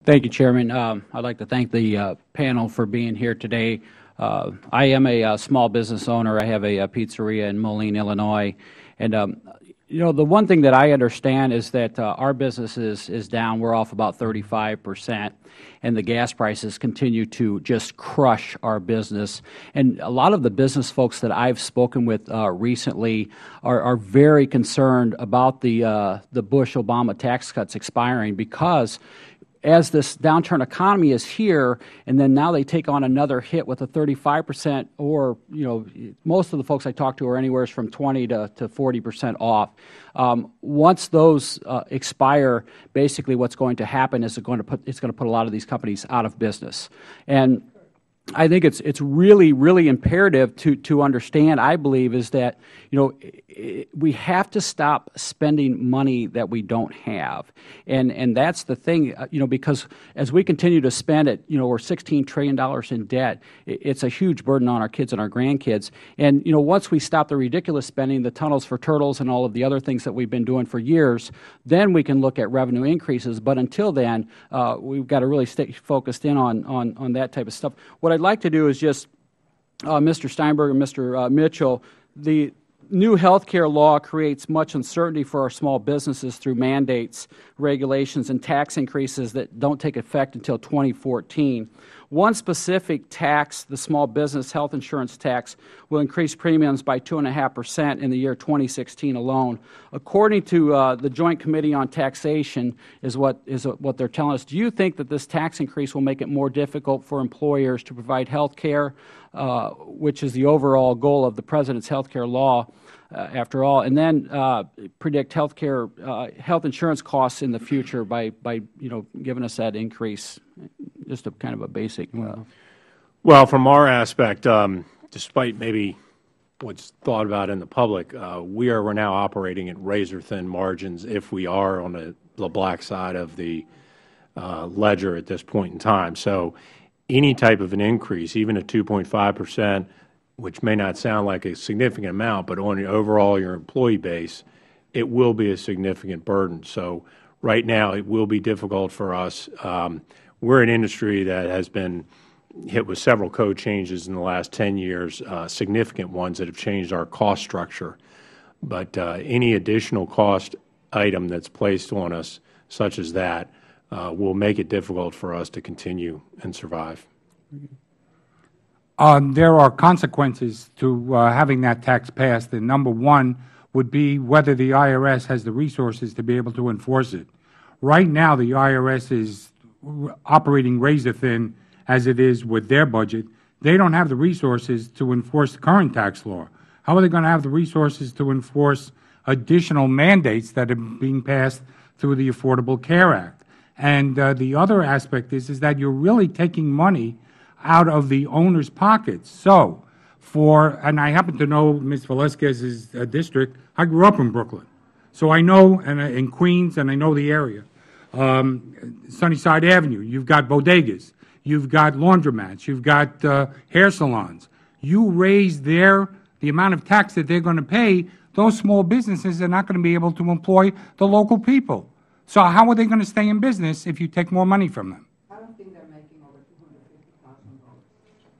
Thank you, Chairman. I'd like to thank the panel for being here today. I am a small business owner. I have a pizzeria in Moline, Illinois. And, the one thing that I understand is that our business is down. We're off about 35%, and the gas prices continue to just crush our business. And a lot of the business folks that I've spoken with recently are very concerned about the Bush-Obama tax cuts expiring, because as this downturn economy is here, and then now they take on another hit with a 35%, or, most of the folks I talk to are anywhere from 20 to 40% off. Once those expire, basically what's going to happen is it's going to put a lot of these companies out of business. And I think it's really, really imperative to understand, I believe, is that, we have to stop spending money that we don't have. And that's the thing, because as we continue to spend it, we're $16 trillion in debt. It's a huge burden on our kids and our grandkids. And, once we stop the ridiculous spending, the tunnels for turtles and all of the other things that we've been doing for years, then we can look at revenue increases. But until then, we've got to really stay focused in on that type of stuff. What I'd like to do is just, Mr. Steinberg and Mr. Mitchell, the new health care law creates much uncertainty for our small businesses through mandates, regulations, and tax increases that don't take effect until 2014. One specific tax, the small business health insurance tax, will increase premiums by 2.5% in the year 2016 alone. According to the Joint Committee on Taxation, is what they're telling us. Do you think that this tax increase will make it more difficult for employers to provide health care, which is the overall goal of the President's health care law, after all, and then predict health insurance costs in the future by giving us that increase? Just a kind of a basic. Well, from our aspect, despite maybe what's thought about in the public, we're now operating at razor-thin margins if we are on the black side of the ledger at this point in time. So any type of an increase, even at 2.5%, which may not sound like a significant amount, but on your employee base, it will be a significant burden. So right now, it will be difficult for us. We're an industry that has been hit with several code changes in the last 10 years, significant ones that have changed our cost structure. But any additional cost item that's placed on us, such as that, will make it difficult for us to continue and survive. There are consequences to having that tax passed, and number one would be whether the IRS has the resources to be able to enforce it. Right now, the IRS is operating razor-thin as it is with their budget. They don't have the resources to enforce the current tax law. How are they going to have the resources to enforce additional mandates that are being passed through the Affordable Care Act? And the other aspect is that you're really taking money out of the owner's pockets. So, and I happen to know Ms. Velasquez's district. I grew up in Brooklyn. So I know, and in Queens, and I know the area. Sunnyside Avenue, you've got bodegas, you've got laundromats, you've got hair salons. You raise the amount of tax that they're going to pay, those small businesses are not going to be able to employ the local people. So how are they going to stay in business if you take more money from them? I don't think they're making over $250,000.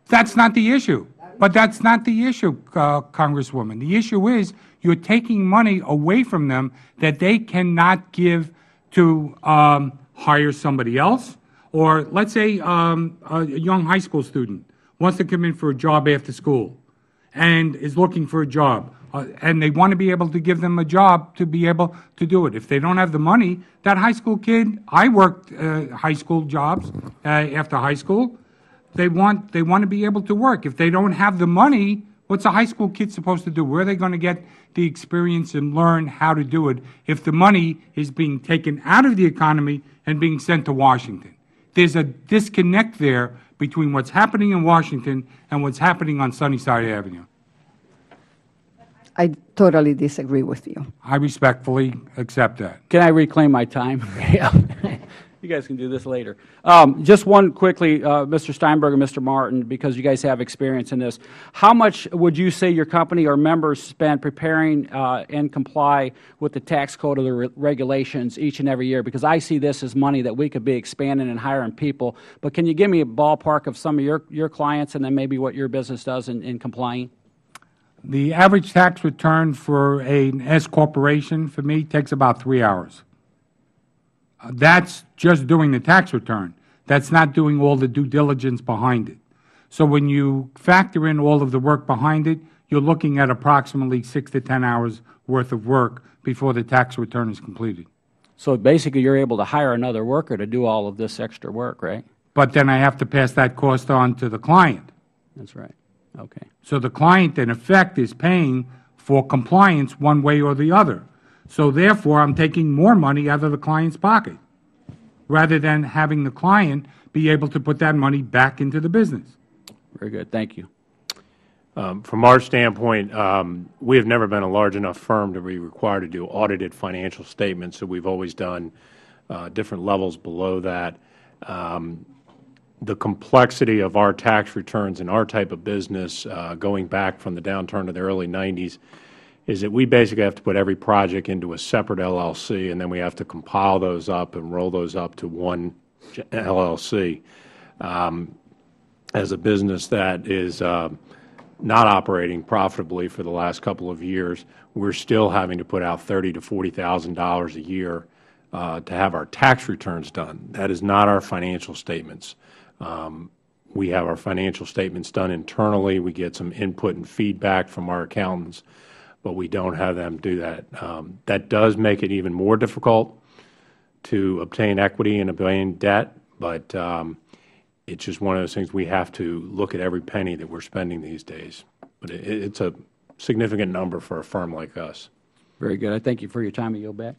That's not the issue. But that's not the issue, Congresswoman. The issue is you're taking money away from them that they cannot give to hire somebody else. Or let's say a young high school student wants to come in for a job after school and is looking for a job. And they want to be able to give them a job to be able to do it. If they don't have the money, that high school kid, I worked high school jobs after high school. They want to be able to work. If they don't have the money, what's a high school kid supposed to do? Where are they going to get the experience and learn how to do it if the money is being taken out of the economy and being sent to Washington? There's a disconnect there between what's happening in Washington and what's happening on Sunnyside Avenue. I totally disagree with you. I respectfully accept that. Can I reclaim my time? You guys can do this later. Just one quickly, Mr. Steinberg and Mr. Martin, because you guys have experience in this. How much would you say your company or members spend preparing and comply with the tax code of the regulations each and every year? Because I see this as money that we could be expanding and hiring people. But can you give me a ballpark of some of your clients and then maybe what your business does in complying? The average tax return for an S corporation for me takes about 3 hours. That's just doing the tax return. That's not doing all the due diligence behind it. So when you factor in all of the work behind it, you're looking at approximately 6 to 10 hours worth of work before the tax return is completed. So basically you're able to hire another worker to do all of this extra work, right? But then I have to pass that cost on to the client. That's right. Okay. So the client, in effect, is paying for compliance one way or the other. So therefore, I'm taking more money out of the client's pocket, rather than having the client be able to put that money back into the business. Very good. Thank you. From our standpoint, we have never been a large enough firm to be required to do audited financial statements, so we've always done different levels below that. The complexity of our tax returns in our type of business, going back from the downturn of the early 90s, is that we basically have to put every project into a separate LLC, and then we have to compile those up and roll those up to one LLC. As a business that is not operating profitably for the last couple of years, we're still having to put out $30,000 to $40,000 a year to have our tax returns done. That is not our financial statements. We have our financial statements done internally. We get some input and feedback from our accountants, but we don't have them do that. That does make it even more difficult to obtain equity and obtain debt, but it's just one of those things we have to look at every penny that we're spending these days. But it's a significant number for a firm like us. Very good. I thank you for your time. I yield back.